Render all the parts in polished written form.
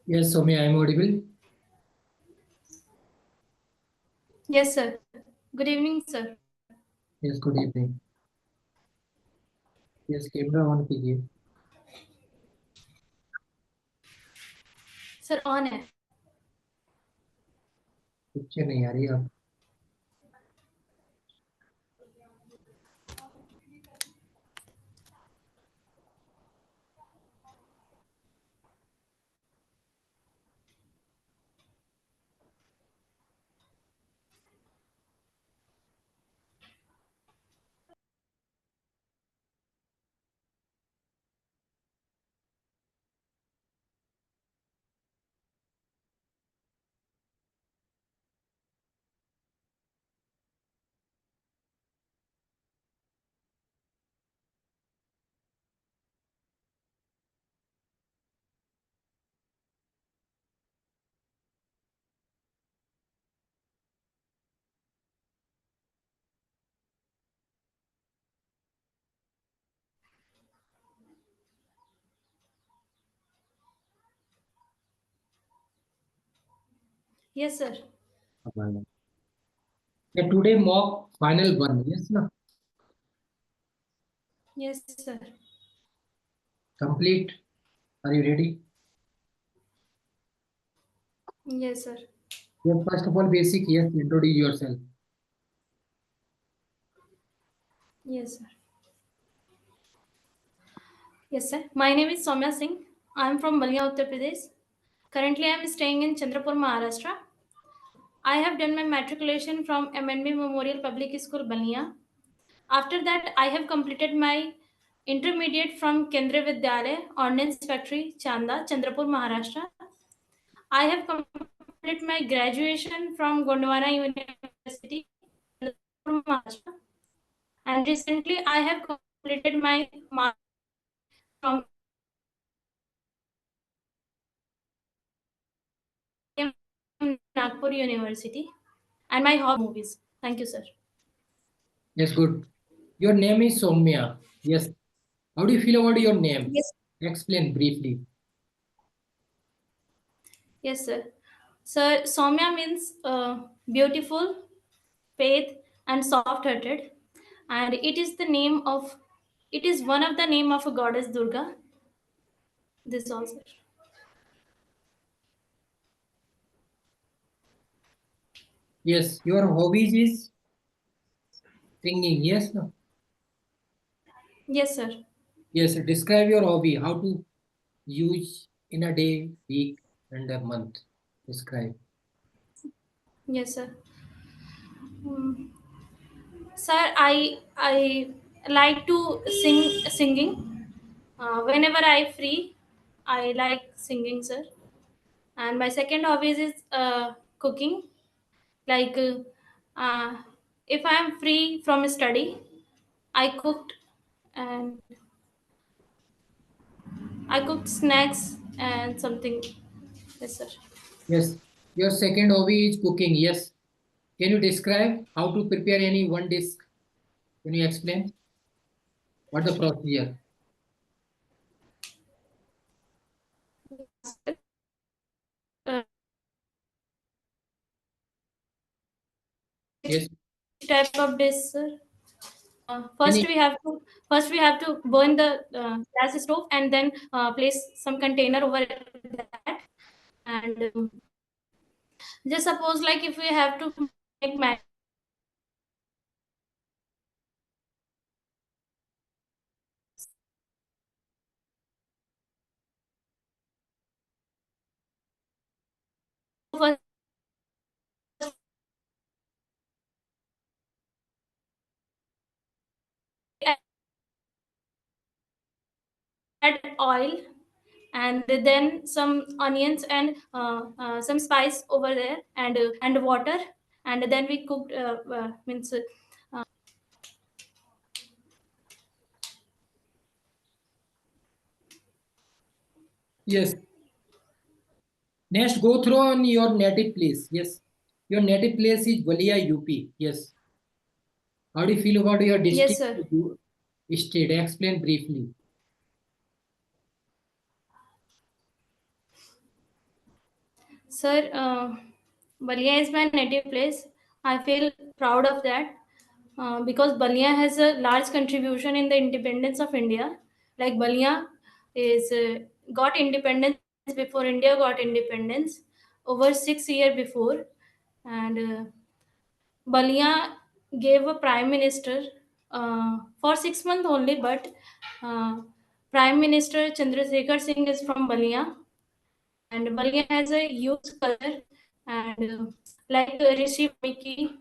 Yes, Soumya, I am audible. Yes, sir. Good evening, sir. Yes, good evening. Yes, camera on कीजिए. Sir on है. Picture नहीं आ रही आप. Yes, sir. Yeah, today mock final one. Yes, na. Yes, sir. Complete. Are you ready? Yes, sir. Yes, first of all, basic. Yes, introduce yourself. Yes, sir. Yes, sir. My name is Soumya Singh. I am from Balia, Uttar Pradesh. Currently, I am staying in Chandrapur, Maharashtra. I have done my matriculation from MNB Memorial Public School, Balia. After that, I have completed my intermediate from Kendriya Vidyalaya, Ordnance Factory, Chanda, Chandrapur, Maharashtra. I have completed my graduation from Gondwana University, Chandrapur, Maharashtra. And recently, I have completed my master from Nagpur University. And my hobby movies. Thank you, sir. Yes, good. Your name is Soumya. Yes. How do you feel about your name? Yes. Explain briefly. Yes, sir. Sir, Soumya means beautiful, faith, and soft-hearted, and it is one of the name of a goddess Durga. This also. Yes, your hobbies is singing. Yes, no. Yes, sir. Yes, describe your hobby. How to use in a day, week, and a month. Describe. Yes, sir. Hmm. Sir, I like to singing. Whenever I free, I like singing, sir. And my second hobbies is cooking. Like uh, if I am free from study, I cooked and I cooked snacks and something. Yes, sir. Yes, your second hobby is cooking. Yes. Can you describe how to prepare any one dish? Can you explain what the procedure? Uh, Yes. type of dish, sir. Can First, you, we have to burn the gas stove and then place some container over that. And just suppose like if we have to make first add oil and then some onions and some spice over there and water, and then we cooked means yes. Next, go through on your native place. Yes. Your native place is Valia, UP. Yes. How do you feel about your yes, district, sir. state? Explain briefly. Sir, Balia is my native place. I feel proud of that because Balia has a large contribution in the independence of India. Like Balia is got independence before India got independence, over 6 years before, and Balia gave a prime minister for 6 months only, but uh, Prime Minister Chandrasekhar Singh is from Balia, and Balia has a huge culture, and like Rishi Valmiki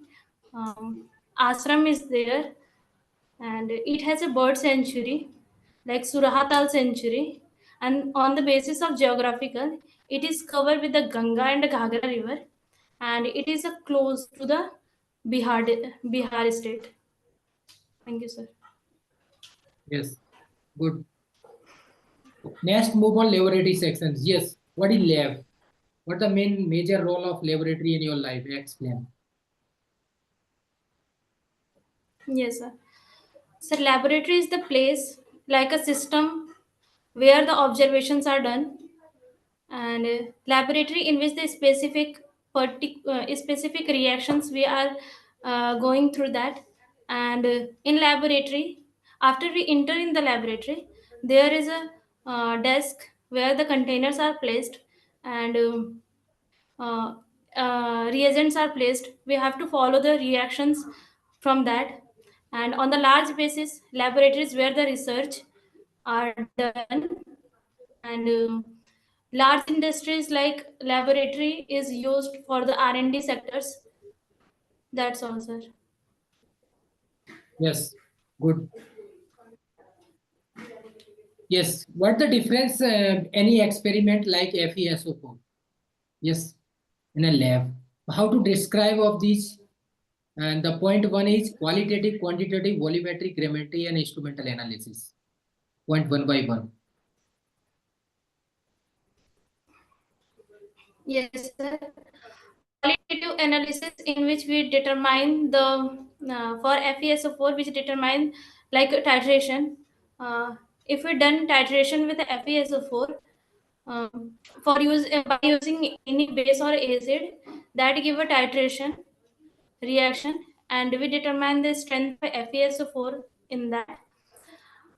ashram is there, and it has a bird sanctuary like Surahatal sanctuary, and on the basis of geographical, it is covered with the Ganga and the Ghagra river, and it is close to the Bihar state. Thank you, sir. Yes, good. Next, move on laboratory sections. Yes, what is lab? What the main major role of laboratory in your life? Explain. Yes, sir. So laboratory is the place like a system where the observations are done, and laboratory in which the specific reactions we are going through that, and in laboratory, after we enter in the laboratory, there is a desk where the containers are placed, and uh, reagents are placed. We have to follow the reactions from that, and on the large basis laboratories where the research are done, and large industries like laboratory is used for the R&D sectors. That's all, sir. Yes, good. Yes, what the difference? Any experiment like FeSO4? Yes, in a lab. How to describe of these? And the point one is qualitative, quantitative, volumetric, grammetry, and instrumental analysis. Point one by one. Yes, sir. Qualitative analysis in which we determine the for FeSO4, which determine like titration. If we done titration with FeSO4 for use by using any base or acid, that give a titration reaction, and we determine the strength of FeSO4 in that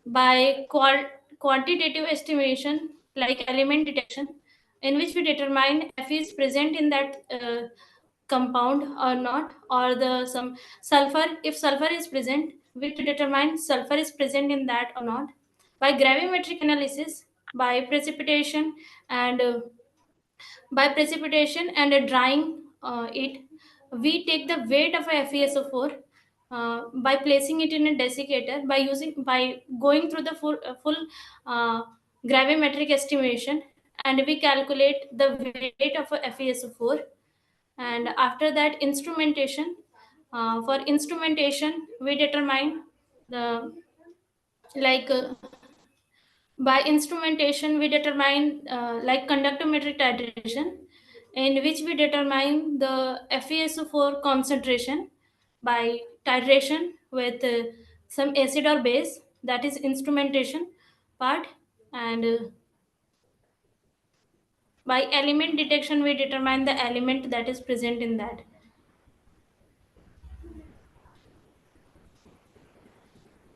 by quantitative estimation like element detection, in which we determine if is present in that compound or not, or the some sulfur, if sulfur is present, we to determine sulfur is present in that or not. By gravimetric analysis, by precipitation and drying it, we take the weight of a FeSO4 by placing it in a desiccator, by going through the full uh, gravimetric estimation, and we calculate the weight of a FeSO4. And after that, instrumentation, for instrumentation we determine the like by instrumentation we determine like conductometric titration, in which we determine the FeSO4 concentration by titration with some acid or base, that is instrumentation part. And by element detection we determine the element that is present in that.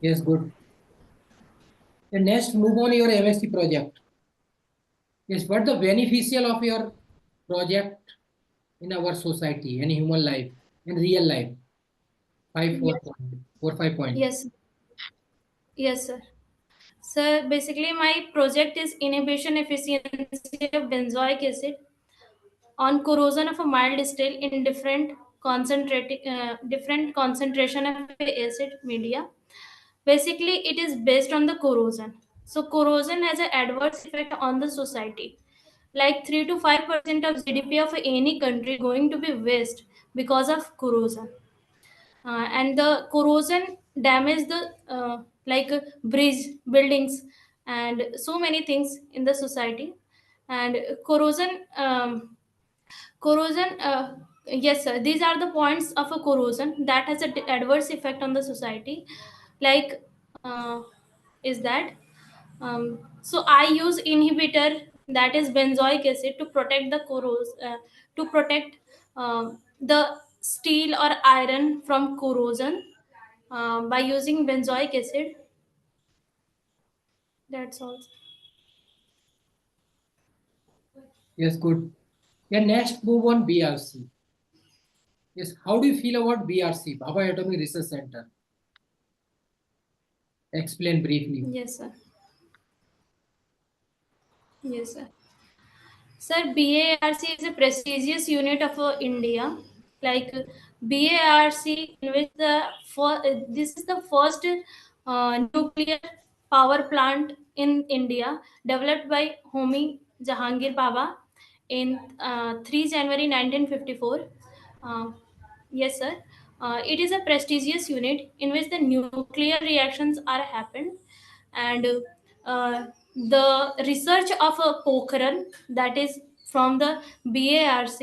Yes, good. The next, move on your MSc project. Yes, what the beneficial of your project in our society, in human life, in real life? Yes. 5 point. Yes. Yes, sir. So basically, my project is inhibition efficiency of benzoic acid on corrosion of a mild steel in different concentration of acid media. Basically, it is based on the corrosion. So corrosion has an adverse effect on the society. Like 3 to 5% of GDP of any country going to be waste because of corrosion. And the corrosion damage the bridge buildings and so many things in the society. And corrosion yes sir, these are the points of a corrosion that has an adverse effect on the society. Like uh, is that so I use inhibitor that is benzoic acid, to protect the to protect the steel or iron from corrosion by using benzoic acid. That's all. Yes, good. Yeah, next move on BRC. Yes, how do you feel about BRC, Bhabha Atomic Research Center? Explain briefly. Yes, sir. Yes, sir. Sir, BARC is a prestigious unit of India. Like BARC, in which this is the first nuclear power plant in India, developed by Homi Jahangir Baba in 3 January 1954. Uh, yes, sir. It is a prestigious unit in which the nuclear reactions are happened, and the research of a Pokhran, that is from the BARC.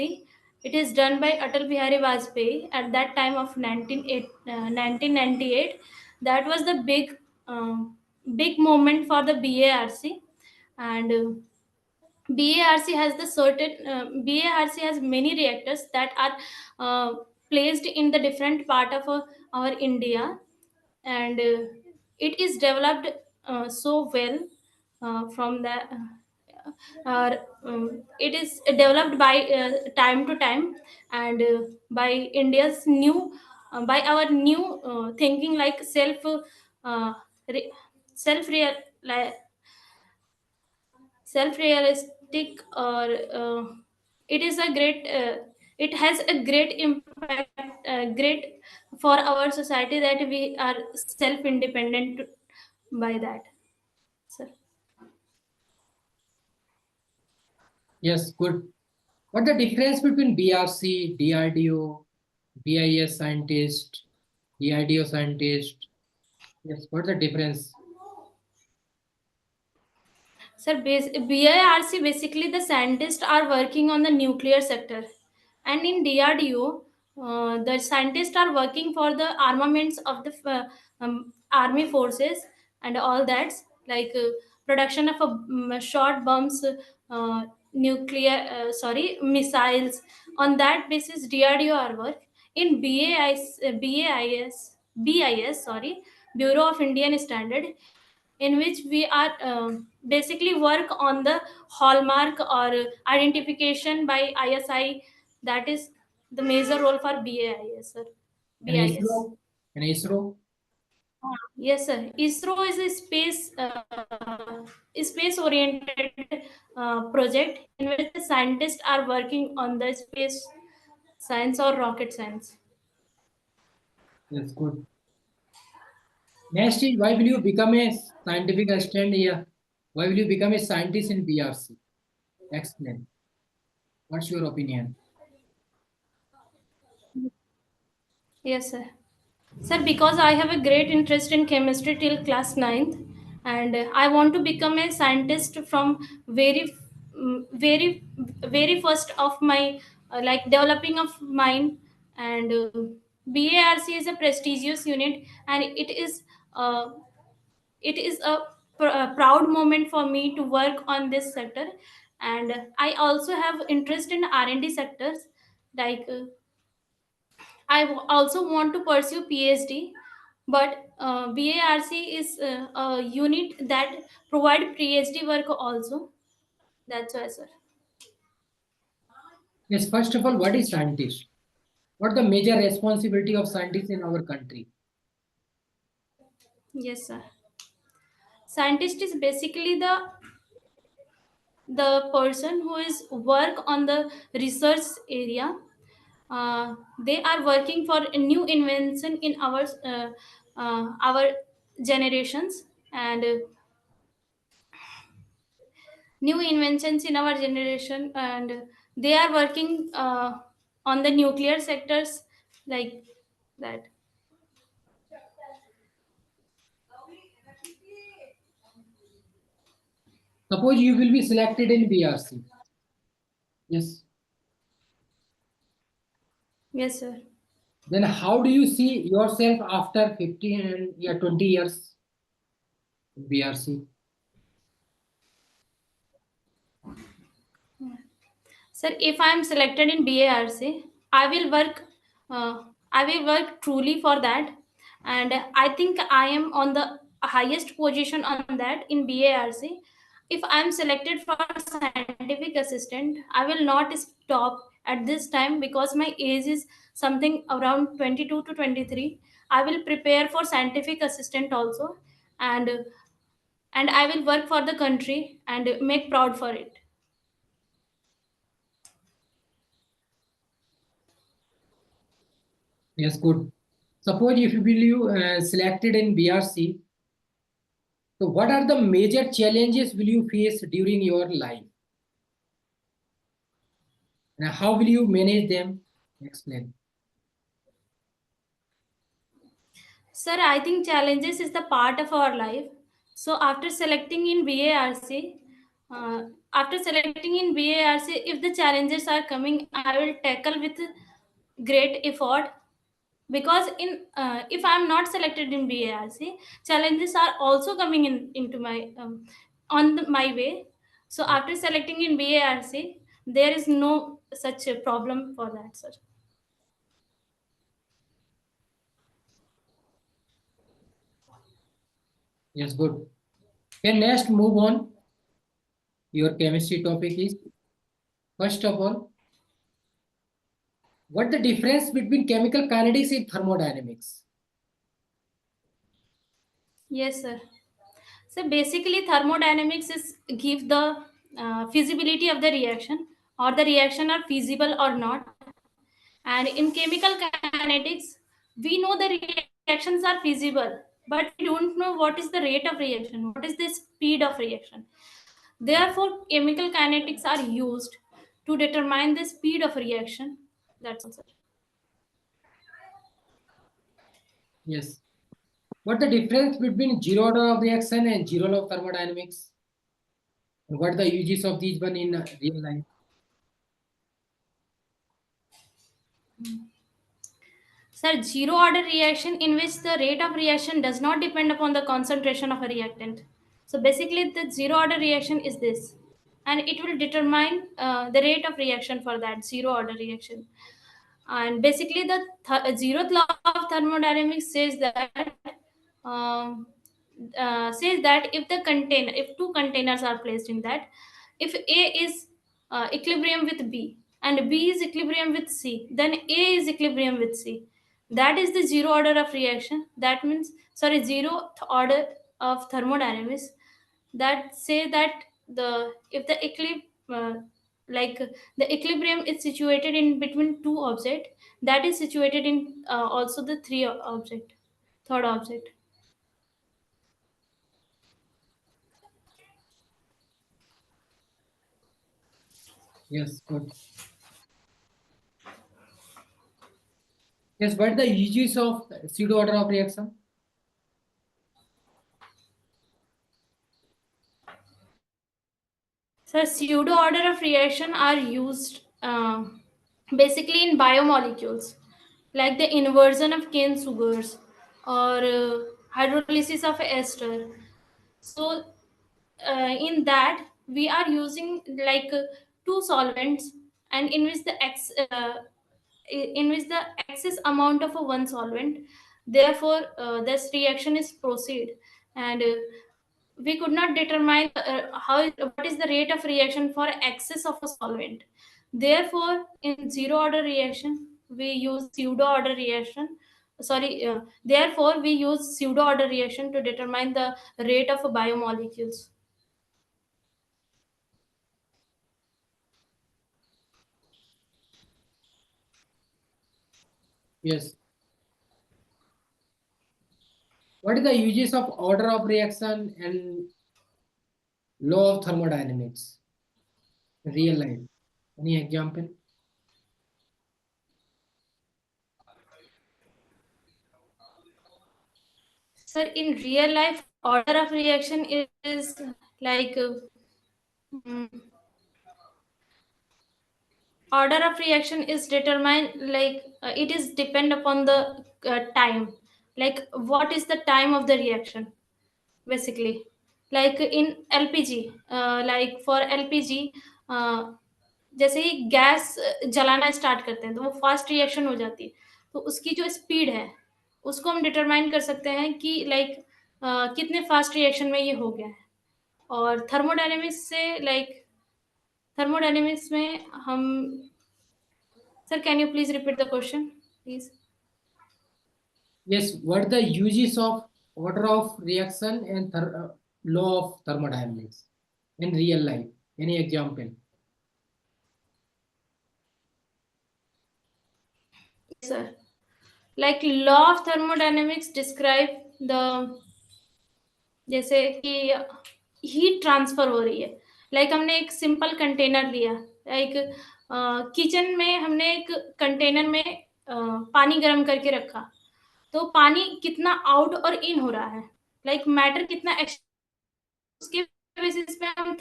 It is done by Atal Bihari Vajpayee at that time of 1998. That was the big moment for the BARC, and BARC has many reactors that are placed in the different part of our India, and it is developed so well from the it is developed by time to time, and by India's new by our new thinking, like uh, re- self real like self realistic, or it is a great it has a great impact, great for our society, that we are self independent by that, sir. Yes, good. What the difference between BRC, DRDO, BIS scientist, DRDO scientist? Yes, what's the difference? Sir, BIRC, basically the scientists are working on the nuclear sector, and in DRDO, the scientists are working for the armaments of the army forces and all that, like production of short bombs, nuclear, missiles. On that basis, DRDO are work. In BIS, sorry, Bureau of Indian Standard, in which we are basically work on the hallmark or identification by ISI. That is the major role for BAIS, sir. And BIS. ISRO? And ISRO? Yes, sir. ISRO is a space oriented project in which the scientists are working on the space science or rocket science. Yes, good. Next is why will you become a scientific assistant here? Why will you become a scientist in BRC? Explain. What's your opinion? Yes, sir. Sir, because I have a great interest in chemistry till class ninth, and I want to become a scientist from very, very first of my like developing of mine. And BARC is a prestigious unit, and uh, it is a proud moment for me to work on this sector. And I also have interest in R&D sectors, like. Also want to pursue PhD, but BARC is a unit that provide PhD work also. That's why, sir. Yes, first of all, what is scientist? What the major responsibility of scientists in our country? Yes, sir. Scientist is basically the person who is work on the research area. They are working for a new invention in our generations, and new inventions in our generation, and they are working on the nuclear sectors, like that. Suppose you will be selected in BRC. Yes. Yes, sir. Then how do you see yourself after 15 and yeah, 20 years in BRC? Sir, if I am selected in BARC, I will work. I will work truly for that, and I think I am on the highest position on that in BARC. If I am selected for scientific assistant, I will not stop at this time because my age is something around 22 to 23. I will prepare for scientific assistant also, and I will work for the country and make proud for it. Yes, good. Suppose if you will you selected in BRC, so what are the major challenges will you face during your life? And how will you manage them? Explain. Sir, I think challenges is the part of our life. So after selecting in BARC, if the challenges are coming, I will tackle with great effort. Because in if I am not selected in BARC, challenges are also coming in into my my way. So after selecting in BARC, there is no such a problem for that, sir. Yes, good. Okay, next move on. Your chemistry topic is, first of all, what the difference between chemical kinetics and thermodynamics? Yes, sir. So basically, thermodynamics is give the feasibility of the reaction, or the reaction are feasible or not. And in chemical kinetics, we know the reactions are feasible, but we don't know what is the rate of reaction, what is the speed of reaction. Therefore, chemical kinetics are used to determine the speed of reaction. That's all, sir. Yes. What the difference between zero order of reaction and zero law of thermodynamics? And what the uses of these one in real life? Sir, zero order reaction in which the rate of reaction does not depend upon the concentration of a reactant. So basically, the zero order reaction is this, and it will determine the rate of reaction for that zero order reaction. And basically, the zeroth law of thermodynamics says that if two containers are placed in that, if A is equilibrium with B and B is equilibrium with C, then A is equilibrium with C. That is the zero order of reaction. That means, sorry, zero order of thermodynamics, that say that the if the like the equilibrium is situated in between two object, that is situated in also the third object. Yes, good. Yes, what the uses of pseudo order of reaction? So pseudo order of reaction are used basically in biomolecules, like the inversion of cane sugars or hydrolysis of ester. So in that we are using like two solvents, and in which the excess amount of a one solvent, therefore this reaction is proceed, and we could not determine what is the rate of reaction for excess of a solvent. Therefore, in zero order reaction, we use pseudo order reaction. Therefore, we use pseudo order reaction to determine the rate of biomolecules. Yes. What is the uses of order of reaction and law of thermodynamics? Real life. Any example? Sir, in real life, order of reaction is like mm, order of reaction is determined like it is depend upon the time, like what is the time of the reaction, basically. Like in LPG, like for LPG, जैसे ही gas जलाना start करते हैं तो वो fast reaction हो जाती है, तो उसकी जो स्पीड है उसको हम डिटरमाइन कर सकते हैं कि लाइक कितने फास्ट रिएक्शन में ये हो गया है। और थर्मोडायनेमिक्स में हम, sir can you please repeat the question please? Yes, what the uses of order of reaction and law of thermodynamics in real life? Any example? Sir, like law of thermodynamics describe the, जैसे कि heat transfer हो रही है, like हमने एक simple container लिया, like kitchen में हमने एक कंटेनर में पानी गर्म करके रखा, तो पानी कितना आउट और इन हो रहा है, लाइक मैटर कितना उसके बेसिस पे हम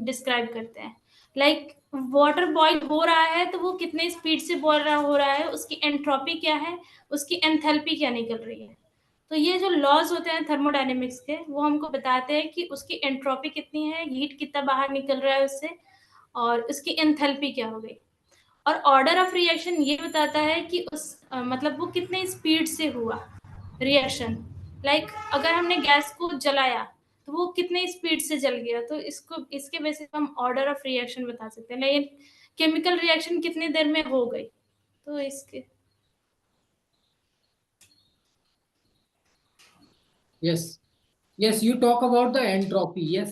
डिस्क्राइब करते हैं। लाइक वाटर बॉईल हो रहा है तो वो कितने स्पीड से बॉईल हो रहा है, उसकी एंट्रोपी क्या है, उसकी एंथैल्पी क्या निकल रही है। तो ये जो लॉज होते हैं थर्मोडायनेमिक्स के, वो हमको बताते हैं कि उसकी एंट्रोपी कितनी है, हीट कितना बाहर निकल रहा है उससे, और उसकी एंथैल्पी क्या हो गई। और ऑर्डर ऑफ रिएक्शन ये बताता है कि मतलब वो कितने स्पीड से हुआ रिएक्शन। लाइक अगर हमने गैस को जलाया तो वो कितने स्पीड से जल गया, तो इसके बेसिस पे हम ऑर्डर ऑफ रिएक्शन बता सकते हैं। लेकिन केमिकल रिएक्शन कितनी देर में हो गई, तो इसके Yes. Yes, you talk about the entropy. Yes.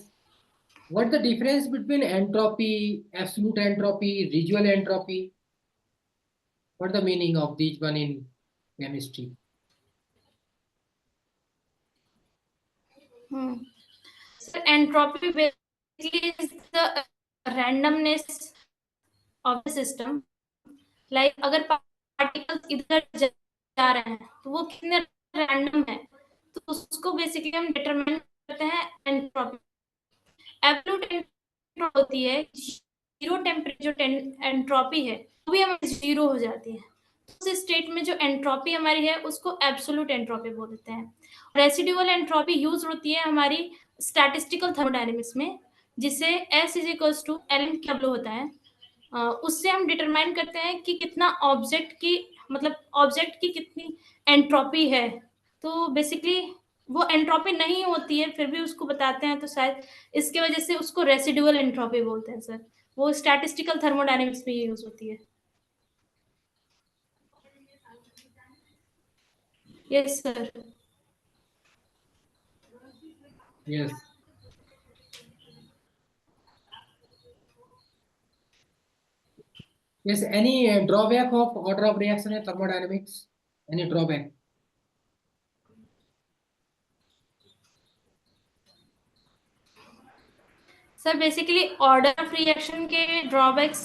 What the difference between entropy, absolute entropy, residual entropy? What the meaning of these one in chemistry? Entropy basically is the randomness of the system. Like अगर particles इधर जा रहे हैं तो वो कितने random है, तो उसको बेसिकली हम डिटरमाइन करते हैं एंट्रोपी। एब्सोल्यूट एंट्रोपी होती है जीरो टेम्परेचर, एंट्रोपी है वो भी हमारी जीरो हो जाती है, उस स्टेट में जो एंट्रोपी हमारी है उसको एब्सोल्यूट एंट्रोपी बोल देते हैं। रेसिडुअल एंट्रोपी यूज होती है हमारी स्टैटिस्टिकल थर्मोडायनेमिक्स में, जिसे S is equals to Ln W होता है। उससे हम डिटरमाइन करते हैं कि कितना ऑब्जेक्ट की कितनी एंट्रोपी है। तो बेसिकली वो एंट्रोपी नहीं होती है फिर भी उसको बताते हैं, तो शायद इसके वजह से उसको रेसिडुअल एंट्रोपी बोलते हैं सर। वो स्टैटिस्टिकल थर्मोडायनेमिक्स में यूज होती है। Yes sir. Yes. Yes, any drawback of order of reaction in thermodynamics? Any drawback? Sir basically order of reaction के ड्रॉबैक्स,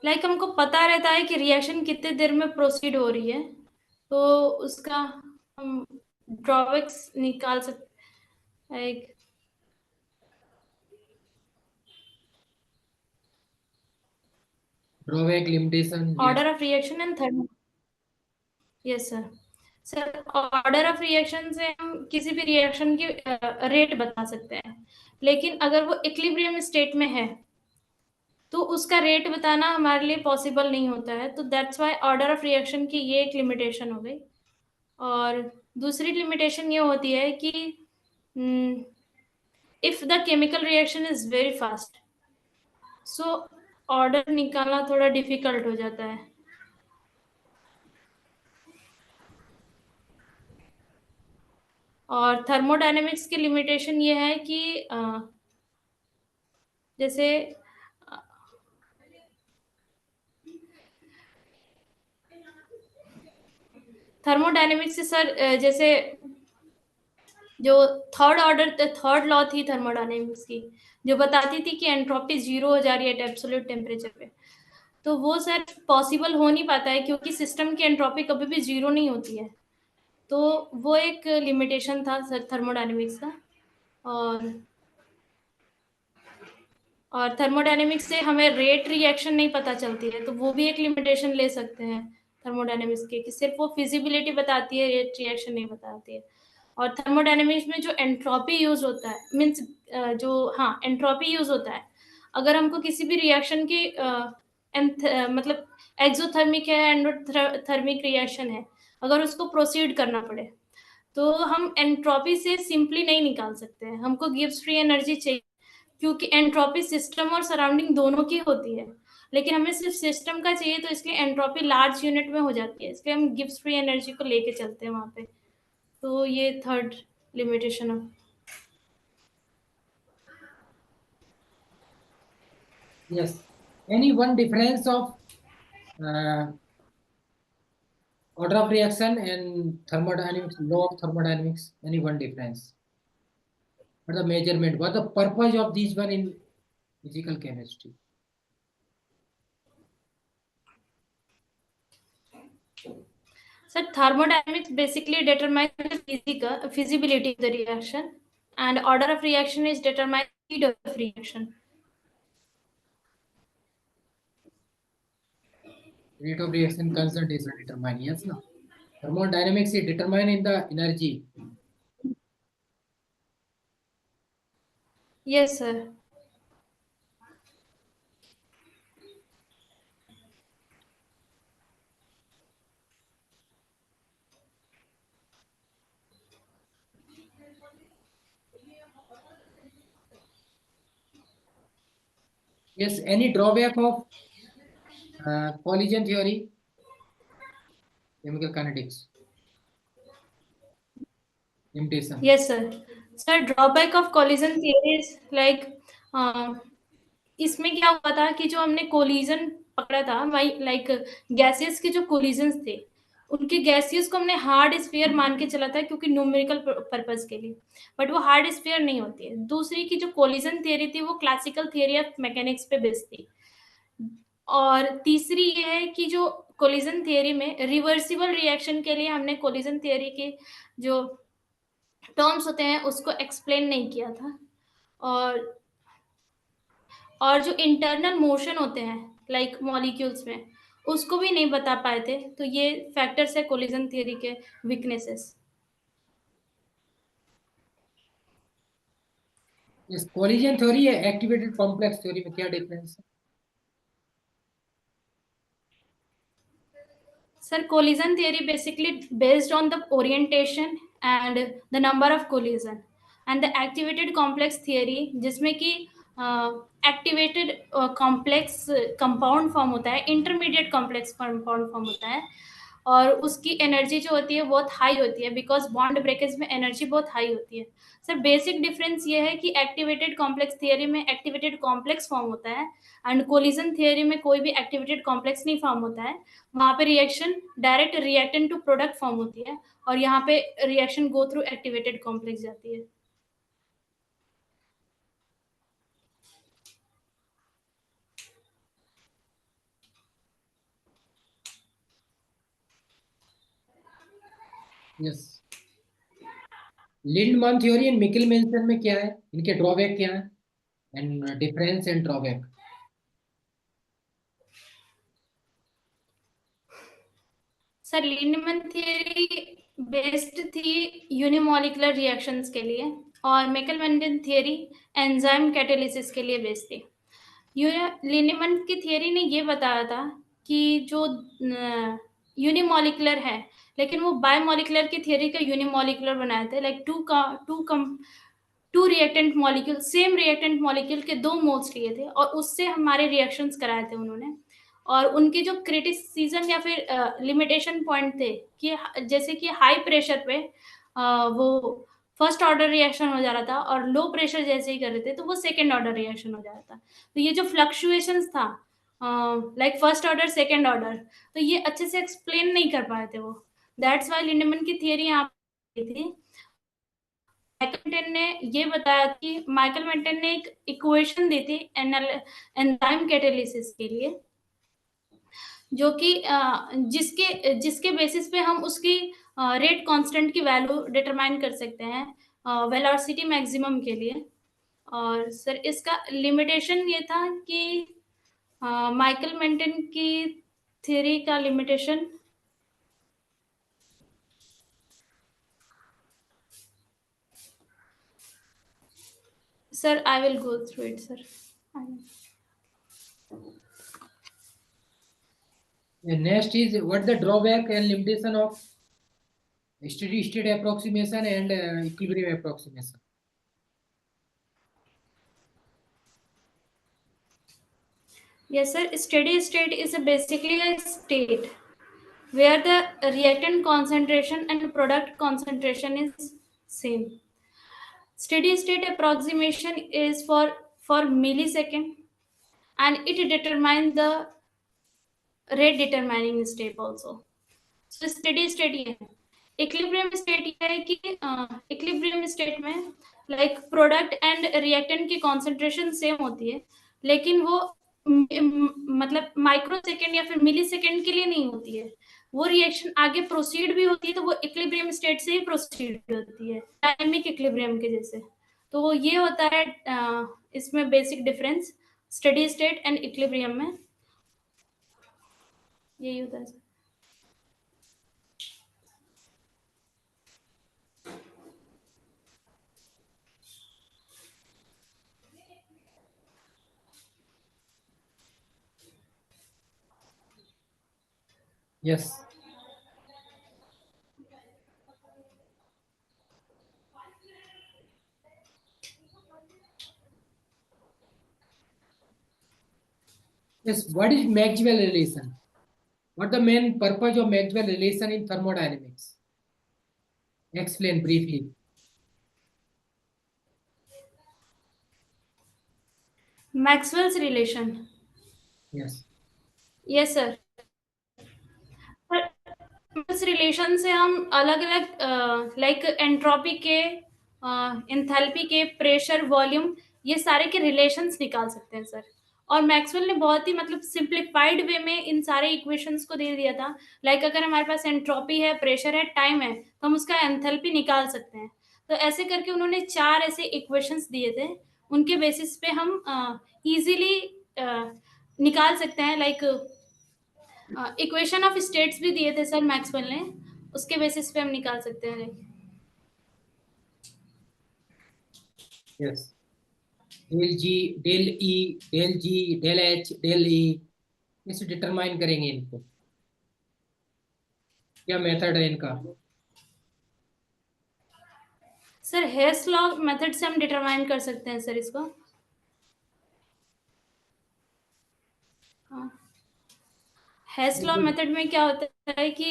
लाइक हमको पता रहता है कि रिएक्शन कितने देर में प्रोसीड हो रही है, तो उसका हम ड्रॉबैक्स निकाल सकते, like Drawback, limitation, yes. Order of reaction and thermo. Yes sir. Sir order of reaction से हम किसी भी रिएक्शन की रेट बता सकते हैं, लेकिन अगर वो इक्विलिब्रियम स्टेट में है तो उसका रेट बताना हमारे लिए पॉसिबल नहीं होता है। तो that's why order of reaction की ये एक लिमिटेशन हो गई। और दूसरी लिमिटेशन ये होती है कि if the chemical reaction is very fast, so order निकालना थोड़ा डिफिकल्ट हो जाता है। और थर्मोडायनेमिक्स की लिमिटेशन ये है कि जैसे थर्मोडायनेमिक्स से सर जैसे जो थर्ड लॉ थी थर्मोडायनेमिक्स की, जो बताती थी कि एंट्रोपी जीरो हो जा रही है एब्सोल्यूट टेम्परेचर पे, तो वो सर पॉसिबल हो नहीं पाता है क्योंकि सिस्टम की एंट्रोपी कभी भी जीरो नहीं होती है। तो वो एक लिमिटेशन था सर थर्मोडायनेमिक्स का। और थर्मोडायनेमिक्स से हमें रेट रिएक्शन नहीं पता चलती है, तो वो भी एक लिमिटेशन ले सकते हैं थर्मोडायनेमिक्स के, कि सिर्फ वो फिजिबिलिटी बताती है, रिएक्शन नहीं बताती है। और थर्मोडायनेमिक्स में जो एंट्रोपी यूज होता है, मीन्स जो एंट्रोपी यूज होता है, अगर हमको किसी भी रिएक्शन की मतलब एक्सोथर्मिक है, एंडोथर्मिक रिएक्शन है, अगर उसको प्रोसीड करना पड़े तो हम एंट्रोपी से सिंपली नहीं निकाल सकते हैं, हमको गिब्स फ्री एनर्जी चाहिए, क्योंकि एंट्रोपी सिस्टम और सराउंडिंग दोनों की होती है, लेकिन हमें सिर्फ सिस्टम का चाहिए, तो इसलिए एंट्रोपी लार्ज यूनिट में हो जाती है, इसलिए हम गिब्स फ्री एनर्जी को लेके चलते हैं वहां पे। तो ये थर्ड लिमिटेशन है। Yes. Any one difference of uh, order of reaction and thermodynamics, law of thermodynamics? Any one difference? What the measurement? What the purpose of these one in physical chemistry? So thermodynamics basically determines the feasibility of the reaction, and order of reaction is determined speed of reaction. Rate of reaction constant is determined. Yes, no. Thermodynamics is determined in the energy. Yes, sir. Yes. Any drawback of collision theory? Chemical kinetics. Limitation. Yes, sir. Sir, drawback of collision theory is like इसमें क्या हुआ था कि जो हमने collision पकड़ा था, वही लाइक गैसेस के जो कोलिजन्स थे, उनके गैसेस को हमने हार्ड स्फीयर मान के चला था, क्योंकि न्यूमेरिकल पर्पस के लिए, बट वो हार्ड स्फीयर नहीं होती है। दूसरी की जो कोलिजन थियरी थी वो क्लासिकल थियरी ऑफ मैकेनिक्स पे बेस्ड थी। और तीसरी ये है कि जो कोलिजन थियरी में रिवर्सिबल रिएक्शन के लिए हमने कोलिजन थियरी के जो टर्म्स होते हैं उसको एक्सप्लेन नहीं किया था, और जो इंटरनल मोशन होते हैं लाइक मॉलिक्यूल्स में, उसको भी नहीं बता पाए थे। तो ये फैक्टर्स है कोलिजन थियरी के वीकनेसेस। Yes. Collision theory है activated complex theory में क्या difference है? Sir, collision theory basically based on the orientation and the number of collision, and the activated complex theory जिसमें कि एक्टिवेटेड कॉम्प्लेक्स कंपाउंड फॉर्म होता है, intermediate complex compound form होता है, और उसकी एनर्जी जो होती है बहुत हाई होती है, बिकॉज बॉन्ड ब्रेकेज में एनर्जी बहुत हाई होती है। सर, बेसिक डिफरेंस ये है कि एक्टिवेटेड कॉम्प्लेक्स थियरी में एक्टिवेटेड कॉम्प्लेक्स फॉर्म होता है, एंड कोलिजन थियरी में कोई भी एक्टिवेटेड कॉम्प्लेक्स नहीं फॉर्म होता है। वहां पे reaction direct reactant to product form होती है, और यहाँ पे reaction go through activated complex जाती है। Yes. Lindemann theory and Michaelis Menten में क्या है, इनके ड्रॉबैक क्या है and difference and drawback? Sir, Lindemann theory based थी यूनिमॉलिकुलर रिएक्शंस के लिए, और मैकल-मेंटन थियरी एंजाइम कैटालिसिस के लिए बेस्ड थी। लिंडमैन की थियरी ने ये बताया था कि जो यूनिमॉलिकुलर है, लेकिन वो बायोमॉलिकुलर की थियरी का यूनिमॉलिकुलर बनाए थे, like two reactant molecule, same reactant molecule के दो मोल्स लिए थे, और उससे हमारे रिएक्शंस कराए थे उन्होंने। और उनके जो क्रिटिसिज्म या फिर लिमिटेशन पॉइंट थे कि जैसे कि हाई प्रेशर पे वो फर्स्ट ऑर्डर रिएक्शन हो जा रहा था, और लो प्रेशर जैसे ही कर रहे थे तो वो सेकेंड ऑर्डर रिएक्शन हो जा रहा था। तो ये जो फ्लक्चुएशंस था like first order second order, तो ये अच्छे से एक्सप्लेन नहीं कर पाए थे वो। दैट्स वाई लिंडमैन की थियरी यहाँ पे थी। माइकल मेंटन ने ये बताया कि माइकल मेंटन ने एक इक्वेशन दी थी एंजाइम कैटालिसिस के लिए, जो कि जिसके जिसके बेसिस पे हम उसकी रेट कांस्टेंट की वैल्यू डिटरमाइन कर सकते हैं वेलोसिटी मैक्सिमम के लिए। और सर, इसका लिमिटेशन ये था कि माइकल मेंटन की थ्योरी का limitation Sir, I will go through it, sir. And next is what the drawback and limitation of steady state approximation and equilibrium approximation. Yes, sir. Steady state is basically a state where the reactant concentration and product concentration is same. Steady state approximation is for millisecond, and it determines the rate determining step also. So steady state ये है. Equilibrium state ये है कि equilibrium state में like product and reactant की concentration same होती है, लेकिन वो मतलब माइक्रो सेकेंड या फिर मिली सेकेंड के लिए नहीं होती है. वो रिएक्शन आगे प्रोसीड भी होती है तो वो इक्विलिब्रियम स्टेट से ही प्रोसीड होती है, डायनेमिक इक्विलिब्रियम के जैसे. तो वो ये होता है इसमें basic difference steady state and equilibrium में यही होता है. Yes. Yes. What is Maxwell relation? What the main purpose of Maxwell relation in thermodynamics? Explain briefly. Maxwell's relation. Yes. Yes, sir. इस रिलेशन से हम अलग अलग लाइक एंट्रोपी के, एंथैल्पी के, प्रेशर, वॉल्यूम, ये सारे के रिलेशंस निकाल सकते हैं सर. और मैक्सवेल ने बहुत ही मतलब सिंप्लीफाइड वे में इन सारे इक्वेशंस को दे दिया था. लाइक अगर हमारे पास एंट्रोपी है, प्रेशर है, टाइम है, तो हम उसका एंथैल्पी निकाल सकते हैं. तो ऐसे करके उन्होंने 4 ऐसे इक्वेशंस दिए थे, उनके बेसिस पे हम इजीली निकाल सकते हैं. लाइक इक्वेशन ऑफ स्टेट्स भी दिए थे सर मैक्सवेल ने, उसके बेसिस पे हम निकाल सकते हैं. Yes. Del G, del E, del G, del H, del E, इसे डिटरमाइन करेंगे इनको. क्या मेथड है इनका? सर हेस लॉ मेथड से हम डिटरमाइन कर सकते हैं सर इसको. हेस लॉ मेथड में क्या होता है कि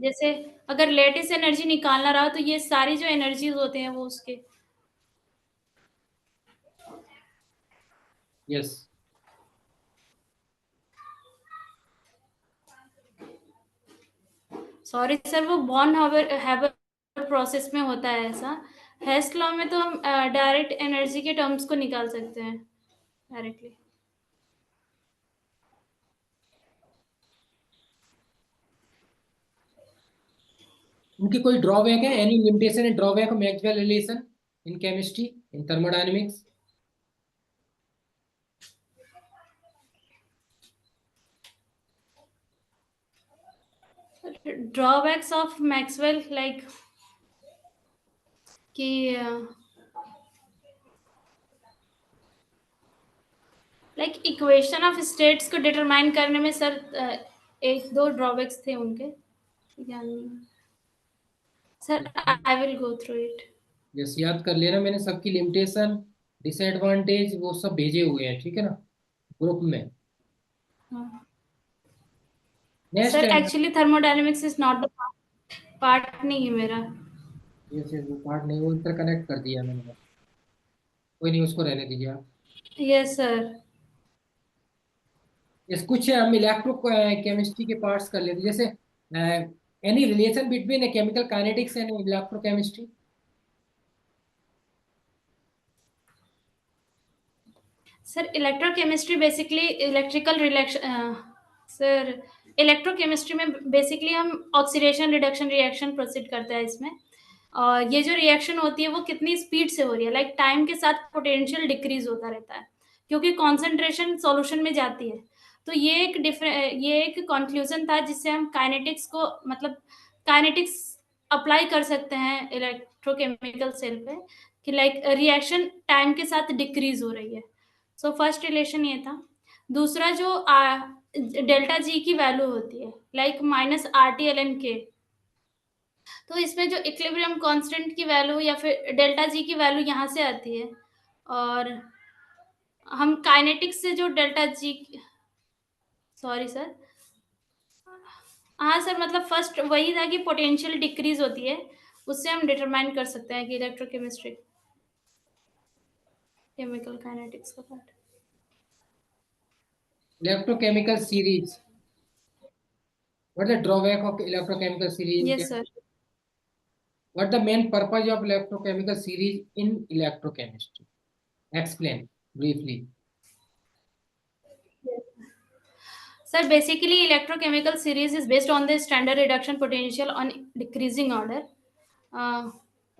जैसे अगर लेटिस एनर्जी निकालना रहा तो ये सारी जो एनर्जीज होते हैं वो उसके. यस. सॉरी सर, वो बॉर्न हैबर प्रोसेस में होता है ऐसा. हेस लॉ में तो हम डायरेक्ट एनर्जी के टर्म्स को निकाल सकते हैं डायरेक्टली. उनकी कोई ड्रॉबैक है? Any limitation and drawback of Maxwell relation in chemistry, in thermodynamics? Drawbacks of Maxwell like कि लाइक इक्वेशन ऑफ स्टेट्स को डिटरमाइन करने में सर एक दो ड्रॉबैक्स थे उनके, याद नहीं sir. I will go through it. Yes, याद कर लेना, मैंने सबकी लिमिटेशन, डिसएडवांटेज वो सब भेजे हुए हैं, ठीक है ना, ग्रुप में. नेक्स्ट सर है. Actually thermodynamics is not the part नहीं है मेरा. यस यस, वो पार्ट नहीं, वो इंटरकनेक्ट कर दिया मैंने. कोई नहीं, उसको रहने दीजिए आप. Yes sir. यस, कुछ हम इलेक्ट्रो केमिस्ट्री के पार्ट्स कर लेते हैं, जैसे any relation between chemical kinetics and electrochemistry? Sir electrochemistry basically electrical relation, sir electrochemistry में बेसिकली हम ऑक्सीडेशन रिडक्शन रिएक्शन प्रोसीड करते हैं इसमें. और ये जो रिएक्शन होती है वो कितनी स्पीड से हो रही है, लाइक टाइम के साथ पोटेंशियल डिक्रीज होता रहता है क्योंकि कॉन्सेंट्रेशन सॉल्यूशन में जाती है. तो ये एक कंक्लूजन था जिससे हम काइनेटिक्स को मतलब काइनेटिक्स अप्लाई कर सकते हैं इलेक्ट्रोकेमिकल सेल पे कि लाइक रिएक्शन टाइम के साथ डिक्रीज हो रही है। सो फर्स्ट रिलेशन ये था। दूसरा जो डेल्टा जी की वैल्यू होती है लाइक -RT/ln(k), तो इसमें जो इक्विलिब्रियम कांस्टेंट की वैल्यू या फिर डेल्टा जी की वैल्यू यहाँ से आती है, और हम काइनेटिक्स से जो डेल्टा जी, सॉरी सर, हाँ सर, मतलब फर्स्ट वही था कि पोटेंशियल डिक्रीज होती है, उससे हम डिटरमाइन कर सकते हैं कि इलेक्ट्रोकेमिस्ट्री केमिकल काइनेटिक्स का part. Electrochemical series. What is the drawback of electrochemical series? Yes sir. What the main purpose of electrochemical series in electrochemistry? Explain briefly. Sir, basically electrochemical series is based on the standard reduction potential on decreasing order.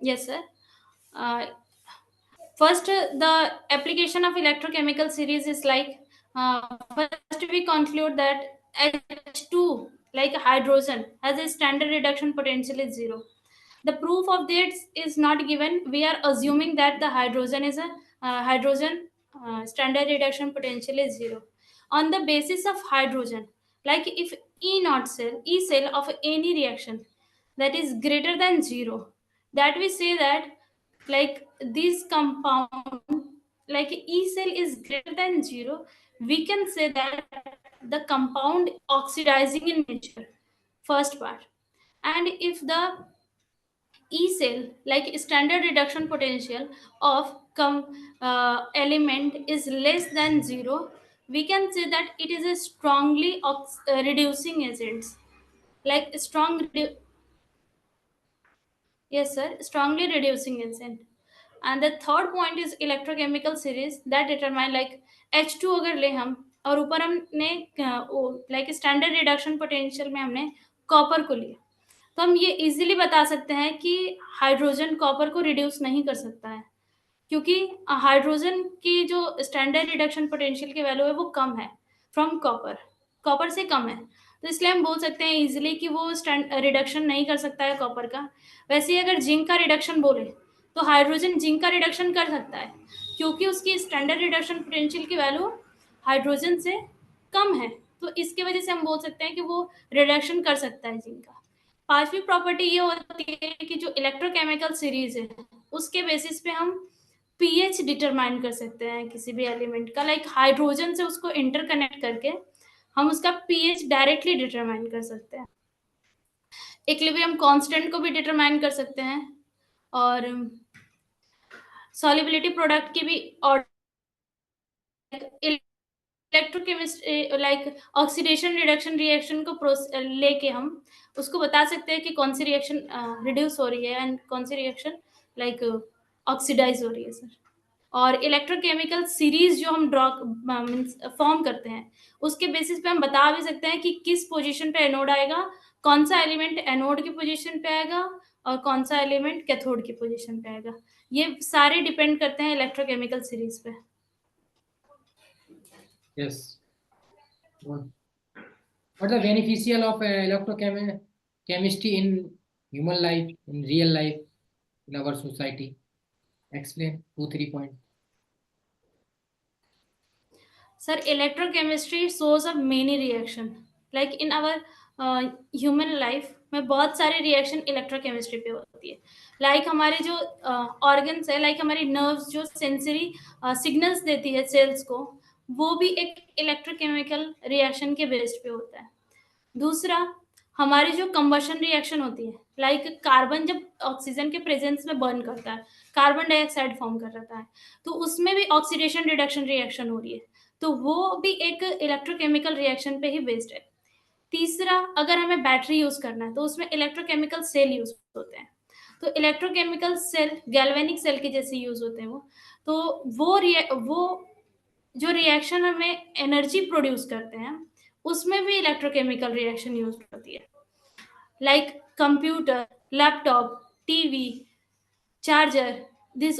Yes sir. First, the application of electrochemical series is like, first we conclude that H2, like hydrogen, has a standard reduction potential is 0. The proof of this is not given. We are assuming that the hydrogen is a hydrogen standard reduction potential is 0. On the basis of hydrogen, like if E cell of any reaction that is greater than 0, that we say that like this compound, like E cell is greater than 0, we can say that the compound oxidizing in nature, first part. And if the E cell, like standard reduction potential of element is less than 0, we can say that it is a strongly reducing agent, like yes sir, strongly reducing agent. And the third point is electrochemical series that determine like H2 अगर ले हम, और ऊपर हमने like standard reduction potential में हमने copper को लिया, तो हम ये इजीली बता सकते हैं कि हाइड्रोजन कॉपर को रिड्यूस नहीं कर सकता है, क्योंकि हाइड्रोजन की जो स्टैंडर्ड रिडक्शन पोटेंशियल की वैल्यू है वो कम है फ्रॉम कॉपर से कम है, तो इसलिए हम बोल सकते हैं इजीली कि वो रिडक्शन नहीं कर सकता है कॉपर का। वैसे ही अगर जिंक का रिडक्शन बोले तो हाइड्रोजन जिंक का रिडक्शन कर सकता है, क्योंकि उसकी स्टैंडर्ड रिडक्शन पोटेंशियल की वैल्यू हाइड्रोजन से कम है, तो इसकी वजह से हम बोल सकते हैं कि वो रिडक्शन कर सकता है जिंक का। पांचवी प्रॉपर्टी ये होती है कि जो इलेक्ट्रोकेमिकल सीरीज है उसके बेसिस पे हम पीएच डिटरमाइन कर सकते हैं किसी भी एलिमेंट का, लाइक हाइड्रोजन से उसको इंटरकनेक्ट करके हम उसका पीएच डायरेक्टली डिटरमाइन कर सकते हैं। इक्विलिब्रियम कांस्टेंट को भी डिटरमाइन कर सकते हैं, और सॉल्युबिलिटी प्रोडक्ट की भी, और electrochemistry like oxidation reduction reaction को लेके हम उसको बता सकते हैं कि कौन सी रिएक्शन रिड्यूस हो रही है एंड कौन सी रिएक्शन लाइक ऑक्सीडाइज हो रही है सर। और इलेक्ट्रोकेमिकल सीरीज जो हम ड्रॉ फॉर्म करते हैं उसके बेसिस पे हम बता भी सकते हैं कि किस पोजीशन पे एनोड आएगा, कौन सा एलिमेंट एनोड की पोजीशन पे आएगा और कौन सा एलिमेंट कैथोड की पोजीशन पे आएगा। ये सारे डिपेंड करते हैं इलेक्ट्रोकेमिकल सीरीज पे। Yes. What the beneficial of electrochemistry in human life, in real life, in our society? Explain 2-3 points. Sir, electrochemistry shows up many reaction. Like in our human life में बहुत सारे reaction electrochemistry पे होती है। Like हमारे जो organs है, like हमारी नर्व्स जो सेंसरी सिग्नल्स देती है सेल्स को, वो भी एक इलेक्ट्रोकेमिकल रिएक्शन के बेस्ड पे होता है। दूसरा, हमारी जो कंबशन रिएक्शन होती है, लाइक कार्बन जब ऑक्सीजन के प्रेजेंस में बर्न करता है, कार्बन डाइऑक्साइड फॉर्म कर रहता है, तो उसमें भी ऑक्सीडेशन रिडक्शन रिएक्शन हो रही है, तो वो भी एक इलेक्ट्रोकेमिकल रिएक्शन पे ही बेस्ड है। तीसरा, अगर हमें बैटरी यूज करना है तो उसमें इलेक्ट्रोकेमिकल सेल यूज होते हैं, तो इलेक्ट्रोकेमिकल सेल गैल्वेनिक सेल के जैसे यूज होते हैं वो, तो वो जो रिएक्शन हमें एनर्जी प्रोड्यूस करते हैं उसमें भी इलेक्ट्रोकेमिकल रिएक्शन यूज होती है। Like computer, laptop, TV, charger, this